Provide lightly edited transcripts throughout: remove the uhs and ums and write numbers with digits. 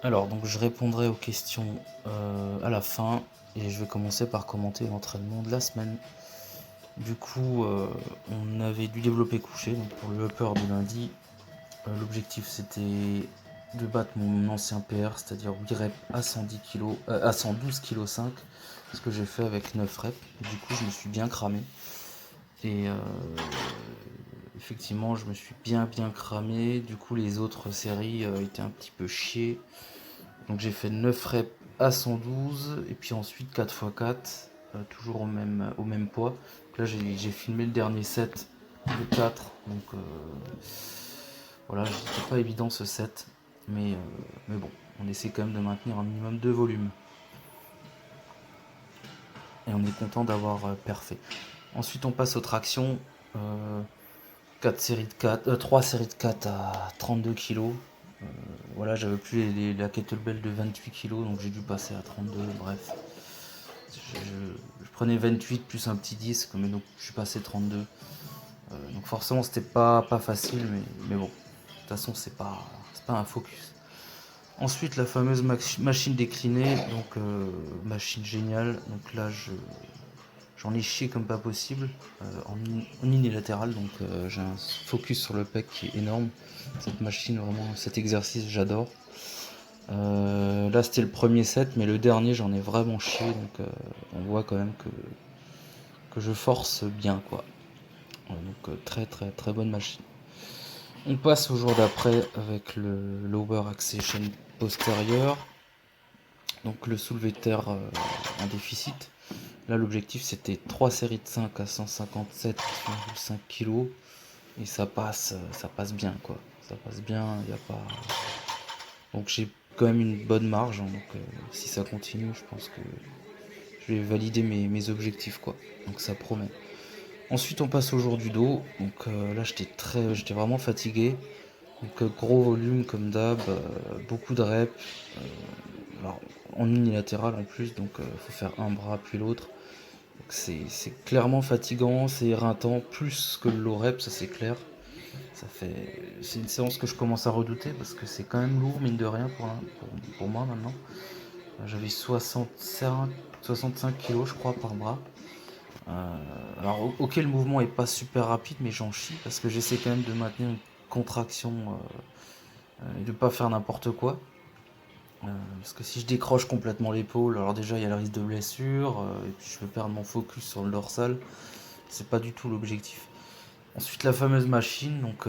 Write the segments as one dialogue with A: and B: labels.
A: Alors, donc je répondrai aux questions à la fin et je vais commencer par commenter l'entraînement de la semaine. Du coup, on avait du développé couché, donc pour le upper de lundi, l'objectif c'était de battre mon ancien PR, c'est-à-dire 8 reps à 110 kg, à 112 kg 5, ce que j'ai fait avec 9 reps. Du coup, je me suis bien cramé et effectivement, je me suis bien cramé. Du coup, les autres séries étaient un petit peu chiées. Donc j'ai fait 9 reps à 112 et puis ensuite 4x4, toujours au même poids. Donc là j'ai filmé le dernier set de 4, donc voilà, c'était pas évident ce set, mais bon, on essaie quand même de maintenir un minimum de volume. Et on est content d'avoir perfait. Ensuite on passe aux tractions, 4 séries de 4, 3 séries de 4 à 32 kg. Voilà, j'avais plus la kettlebell de 28 kg, donc j'ai dû passer à 32, bref. Je prenais 28 plus un petit disque, mais donc je suis passé 32. Donc forcément c'était pas facile, mais bon, de toute façon c'est pas un focus. Ensuite la fameuse machine déclinée, donc machine géniale, donc là j'en ai chié comme pas possible, en unilatéral, donc j'ai un focus sur le pec qui est énorme. Cette machine, vraiment, cet exercice j'adore. Là c'était le premier set, mais le dernier j'en ai vraiment chié, donc on voit quand même que je force bien, quoi. Donc très bonne machine. On passe au jour d'après avec le lower axation postérieur, donc le soulevé de terre en déficit. Là l'objectif c'était 3 séries de 5 à 157,5 kg et ça passe bien, quoi. Ça passe bien, il y a pas. Donc j'ai quand même une bonne marge, hein, donc si ça continue, je pense que je vais valider mes objectifs, quoi. Donc ça promet. Ensuite on passe au jour du dos. Donc là j'étais vraiment fatigué. Donc gros volume comme d'hab, beaucoup de reps. Alors en unilatéral en plus, donc faut faire un bras puis l'autre. Donc c'est clairement fatigant, c'est éreintant, plus que le low rep, ça c'est clair. C'est une séance que je commence à redouter parce que c'est quand même lourd, mine de rien, pour moi maintenant. J'avais 65 kg je crois par bras. Alors ok, le mouvement est pas super rapide, mais j'en chie parce que j'essaie quand même de maintenir une contraction et de pas faire n'importe quoi. Parce que si je décroche complètement l'épaule, alors déjà il y a le risque de blessure, et puis je vais perdre mon focus sur le dorsal. C'est pas du tout l'objectif. Ensuite la fameuse machine, donc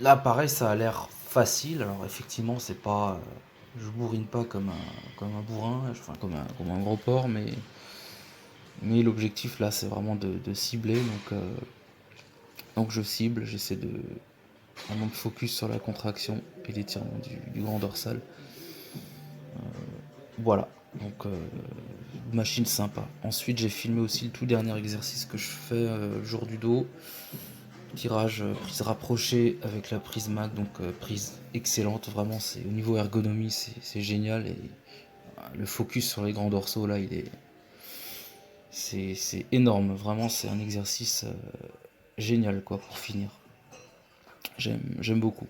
A: là pareil ça a l'air facile. Alors effectivement c'est pas, je bourrine pas comme un bourrin, enfin comme un gros porc, mais l'objectif là c'est vraiment de cibler. Donc je cible, j'essaie de vraiment me focus sur la contraction et l'étirement du grand dorsal. Voilà, donc machine sympa. Ensuite j'ai filmé aussi le tout dernier exercice que je fais le jour du dos. Tirage, prise rapprochée avec la prise Mac, donc prise excellente, vraiment c'est au niveau ergonomie c'est génial et le focus sur les grands dorsaux là c'est énorme, vraiment c'est un exercice génial, quoi, pour finir. J'aime beaucoup.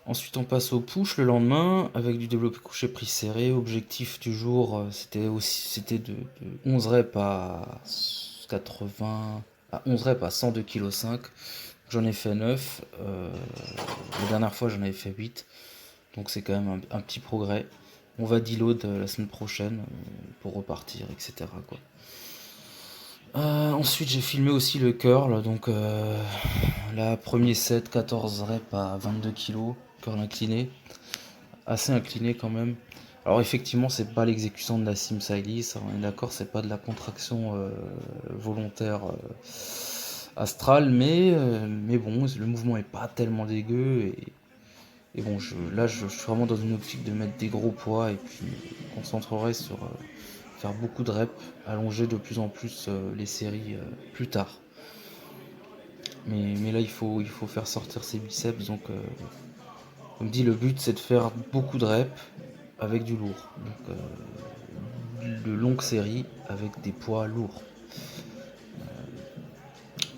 A: Ensuite on passe au push le lendemain avec du développé couché prise serré. Objectif du jour c'était de 11 reps à 80 à 11 reps à 102,5 kg. J'en ai fait 9. La dernière fois j'en avais fait 8. Donc c'est quand même un petit progrès. On va deload la semaine prochaine pour repartir, etc., quoi. Ensuite j'ai filmé aussi le curl. Donc la premier set 14 reps à 22 kg. Curl incliné. Assez incliné quand même. Alors effectivement c'est pas l'exécution de la Simsili, ça on est d'accord, c'est pas de la contraction volontaire astrale, mais bon, le mouvement est pas tellement dégueu et bon, là je suis vraiment dans une optique de mettre des gros poids et puis me concentrerai sur faire beaucoup de reps, allonger de plus en plus les séries plus tard. Mais là il faut faire sortir ses biceps, donc comme dit, le but c'est de faire beaucoup de reps avec du lourd. Donc de longues séries avec des poids lourds.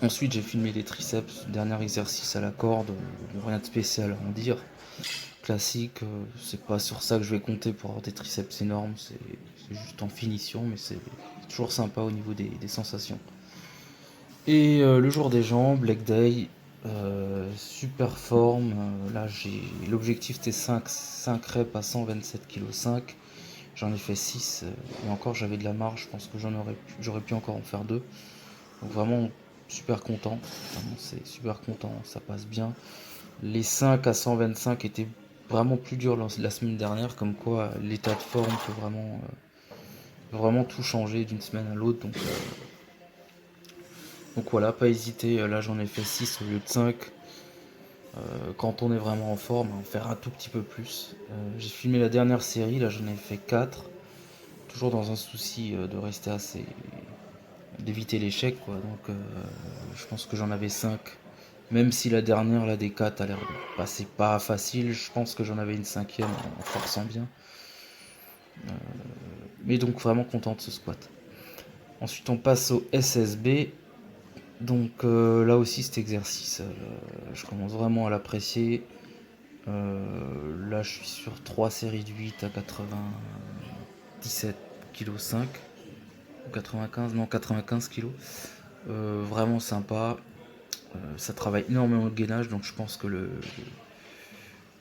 A: Ensuite j'ai filmé les triceps, dernier exercice à la corde, rien de spécial à en dire. classique. C'est pas sur ça que je vais compter pour avoir des triceps énormes, c'est juste en finition, mais c'est toujours sympa au niveau des sensations. Et le jour des jambes, leg day, super forme. Là, l'objectif c'était 5 reps à 127,5 kg. J'en ai fait 6 et encore j'avais de la marge, je pense que j'aurais pu encore en faire 2. Donc vraiment super content, vraiment c'est super content, ça passe bien. Les 5 à 125 étaient vraiment plus durs la semaine dernière, comme quoi l'état de forme peut vraiment tout changer d'une semaine à l'autre. Donc voilà, pas hésiter, là j'en ai fait 6 au lieu de 5. Quand on est vraiment en forme, en faire un tout petit peu plus. J'ai filmé la dernière série, là j'en ai fait 4. Toujours dans un souci de rester assez, d'éviter l'échec quoi. Donc je pense que j'en avais 5. Même si la dernière, là des 4 a l'air de passer pas facile, je pense que j'en avais une cinquième en forçant bien. Mais donc vraiment content de ce squat. Ensuite on passe au SSB. Donc là aussi cet exercice, je commence vraiment à l'apprécier. Là je suis sur 3 séries de 8 à 97,5 kg. 95, non 95 kg. Vraiment sympa. Ça travaille énormément le gainage, donc je pense que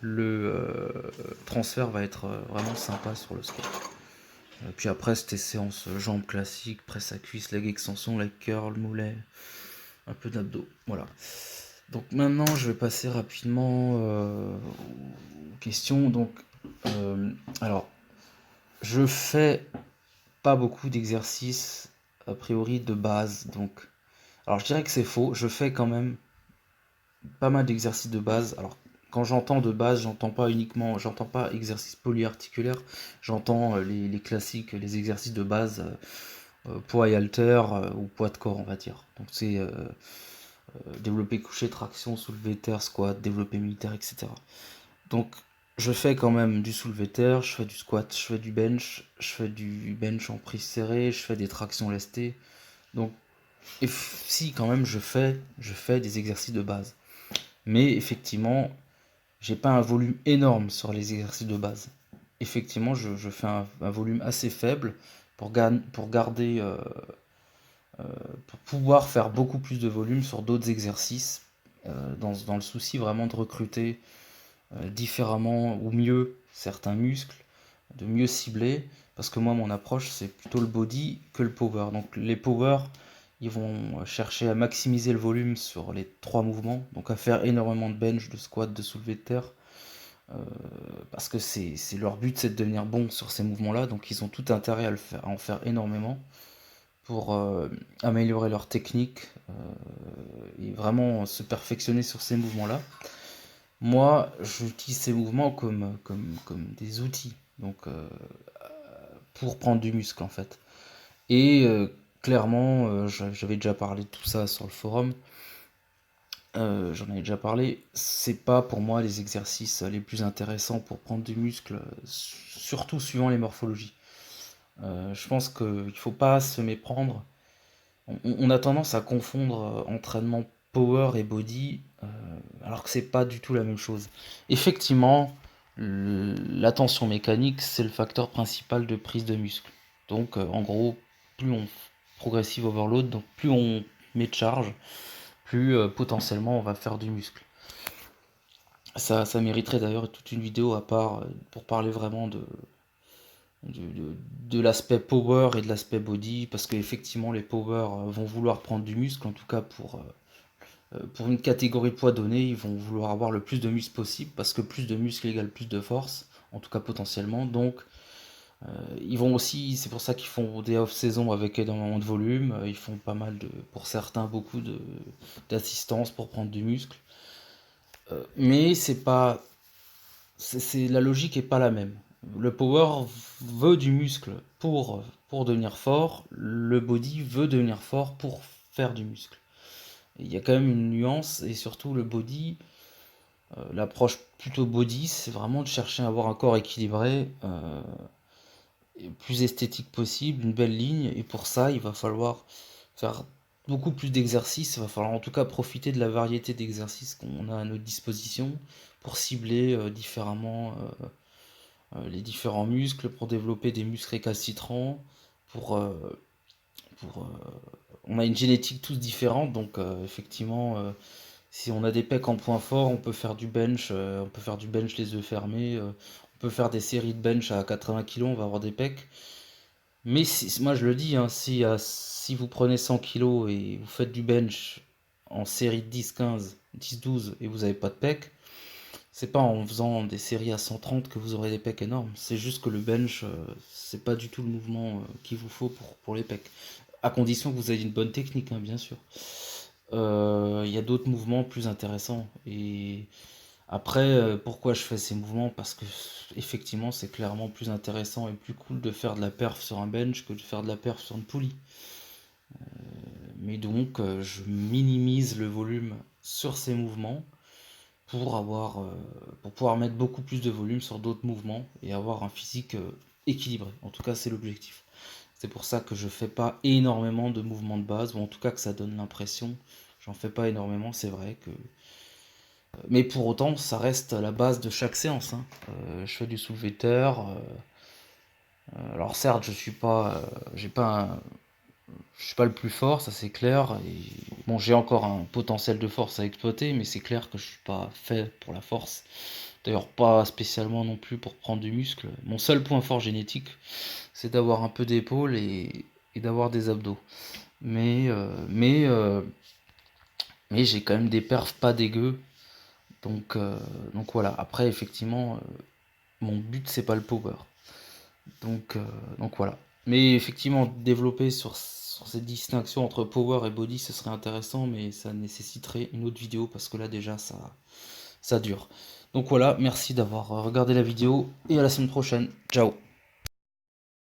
A: le transfert va être vraiment sympa sur le squat. Puis après, c'était séance jambes classiques, presse à cuisse, leg extension, leg curl, mollet, un peu d'abdos. Voilà. Donc maintenant, je vais passer rapidement aux questions. Donc, alors, je fais pas beaucoup d'exercices a priori de base. Donc, alors je dirais que c'est faux. Je fais quand même pas mal d'exercices de base. Alors, quand j'entends de base, j'entends pas exercice polyarticulaire, j'entends les classiques, les exercices de base, poids et halter ou poids de corps, on va dire. Donc c'est développé couché, traction, soulevé terre, squat, développé militaire, etc. Donc je fais quand même du soulevé terre, je fais du squat, je fais du bench en prise serrée, je fais des tractions lestées. Donc si quand même je fais des exercices de base. Mais effectivement, j'ai pas un volume énorme sur les exercices de base. Effectivement, je fais un volume assez faible pour garder, pour pouvoir faire beaucoup plus de volume sur d'autres exercices, dans le souci vraiment de recruter différemment ou mieux certains muscles, de mieux cibler, parce que moi mon approche c'est plutôt le body que le power. Donc les power, ils vont chercher à maximiser le volume sur les 3 mouvements, donc à faire énormément de bench, de squat, de soulevé de terre, parce que leur but c'est de devenir bon sur ces mouvements-là, donc ils ont tout intérêt à en faire énormément pour améliorer leur technique et vraiment se perfectionner sur ces mouvements-là. Moi, j'utilise ces mouvements comme des outils, donc pour prendre du muscle en fait. Et clairement, j'avais déjà parlé de tout ça sur le forum. J'en avais déjà parlé, c'est pas pour moi les exercices les plus intéressants pour prendre du muscle, surtout suivant les morphologies. Je pense qu'il ne faut pas se méprendre. On a tendance à confondre entraînement power et body, alors que c'est pas du tout la même chose. Effectivement, la tension mécanique, c'est le facteur principal de prise de muscle. Donc, en gros, plus on progressive overload, donc plus on met de charge, plus potentiellement on va faire du muscle. Ça mériterait d'ailleurs toute une vidéo à part pour parler vraiment de l'aspect power et de l'aspect body, parce qu'effectivement les power vont vouloir prendre du muscle, en tout cas pour une catégorie de poids donnée, ils vont vouloir avoir le plus de muscle possible, parce que plus de muscle égale plus de force, en tout cas potentiellement. Donc ils vont aussi, c'est pour ça qu'ils font des off-saison avec énormément de volume, ils font pas mal pour certains beaucoup d'assistance pour prendre du muscle. Mais c'est pas, la logique est pas la même. Le power veut du muscle pour devenir fort, le body veut devenir fort pour faire du muscle. Il y a quand même une nuance, et surtout le body, l'approche plutôt body, c'est vraiment de chercher à avoir un corps équilibré, et plus esthétique possible, une belle ligne, et pour ça il va falloir faire beaucoup plus d'exercices. Il va falloir en tout cas profiter de la variété d'exercices qu'on a à notre disposition pour cibler différemment les différents muscles, pour développer des muscles récalcitrants, pour, on a une génétique tous différente, donc effectivement, si on a des pecs en point fort, on peut faire du bench les yeux fermés, on peut faire des séries de bench à 80 kg, on va avoir des pecs. Mais moi je le dis, hein, si vous prenez 100 kg et vous faites du bench en série de 10, 15, 10, 12 et vous n'avez pas de pecs, c'est pas en faisant des séries à 130 que vous aurez des pecs énormes. C'est juste que le bench, c'est pas du tout le mouvement qu'il vous faut pour les pecs. À condition que vous ayez une bonne technique, hein, bien sûr. Il y a d'autres mouvements plus intéressants. Et après, pourquoi je fais ces mouvements? Parce que effectivement, c'est clairement plus intéressant et plus cool de faire de la perf sur un bench que de faire de la perf sur une poulie. Mais donc, je minimise le volume sur ces mouvements pour pouvoir mettre beaucoup plus de volume sur d'autres mouvements et avoir un physique équilibré. En tout cas, c'est l'objectif. C'est pour ça que je fais pas énormément de mouvements de base, ou en tout cas que ça donne l'impression. J'en fais pas énormément, c'est vrai que. Mais pour autant, ça reste la base de chaque séance, hein. Je fais du soulevé de terre. Alors certes, je suis pas le plus fort, ça c'est clair. Et bon, j'ai encore un potentiel de force à exploiter, mais c'est clair que je suis pas fait pour la force. D'ailleurs, pas spécialement non plus pour prendre du muscle. Mon seul point fort génétique, c'est d'avoir un peu d'épaule et d'avoir des abdos. Mais, euh, mais, euh, mais j'ai quand même des perfs pas dégueux. Donc, euh, donc voilà. Après, effectivement, mon but, c'est pas le power. Donc, euh, donc voilà. Mais effectivement, développer sur cette distinction entre power et body, ce serait intéressant, mais ça nécessiterait une autre vidéo parce que là, déjà, ça dure. Donc voilà, merci d'avoir regardé la vidéo et à la semaine prochaine. Ciao!